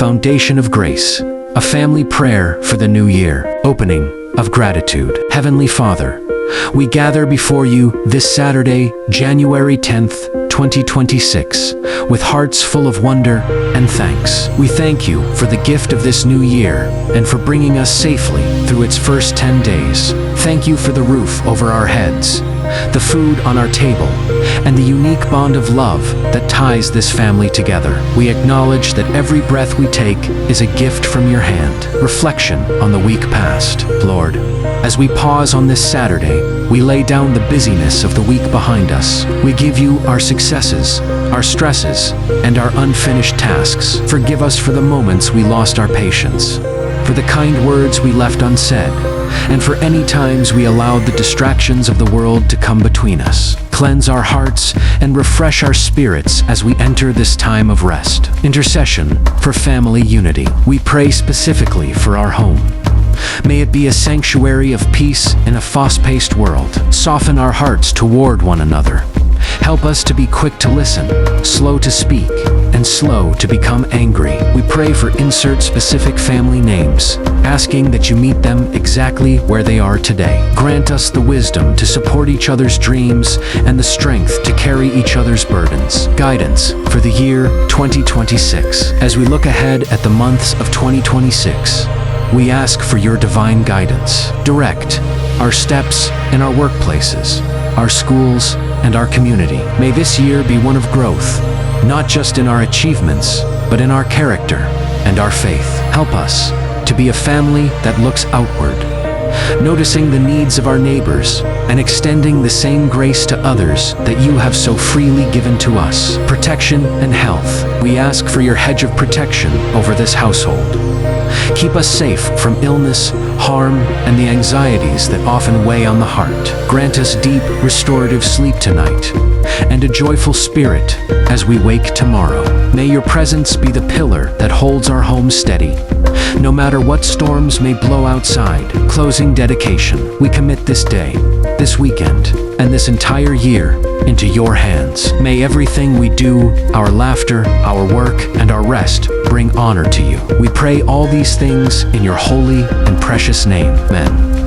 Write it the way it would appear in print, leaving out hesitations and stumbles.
foundation of grace, a family prayer for the new year, opening of gratitude. Heavenly Father, we gather before you this Saturday, January 10th, 2026, with hearts full of wonder and thanks. We thank you for the gift of this new year and for bringing us safely through its first 10 days. Thank you for the roof over our heads, the food on our table, and the unique bond of love that ties this family together. We acknowledge that every breath we take is a gift from your hand. Reflection on the week past. Lord, as we pause on this Saturday, we lay down the busyness of the week behind us. We give you our successes, our stresses, and our unfinished tasks. Forgive us for the moments we lost our patience, for the kind words we left unsaid, and for any times we allowed the distractions of the world to come between us. Cleanse our hearts and refresh our spirits as we enter this time of rest. Intercession for family unity. We pray specifically for our home. May it be a sanctuary of peace in a fast-paced world. Soften our hearts toward one another. Help us to be quick to listen, slow to speak, and slow to become angry. We pray for insert specific family names, asking that you meet them exactly where they are today. Grant us the wisdom to support each other's dreams and the strength to carry each other's burdens. Guidance for the year 2026. As we look ahead at the months of 2026, we ask for your divine guidance. Direct our steps in our workplaces, our schools, and our community. May this year be one of growth, not just in our achievements, but in our character and our faith. Help us to be a family that looks outward, noticing the needs of our neighbors and extending the same grace to others that you have so freely given to us. Protection and health. We ask for your hedge of protection over this household. Keep us safe from illness, harm, and the anxieties that often weigh on the heart. Grant us deep, restorative sleep tonight, and a joyful spirit as we wake tomorrow. May your presence be the pillar that holds our home steady, no matter what storms may blow outside. Closing dedication. We commit this day, this weekend, and this entire year into your hands. May everything we do, our laughter, our work, and our rest, bring honor to you. We pray all these things in your holy and precious name. Amen.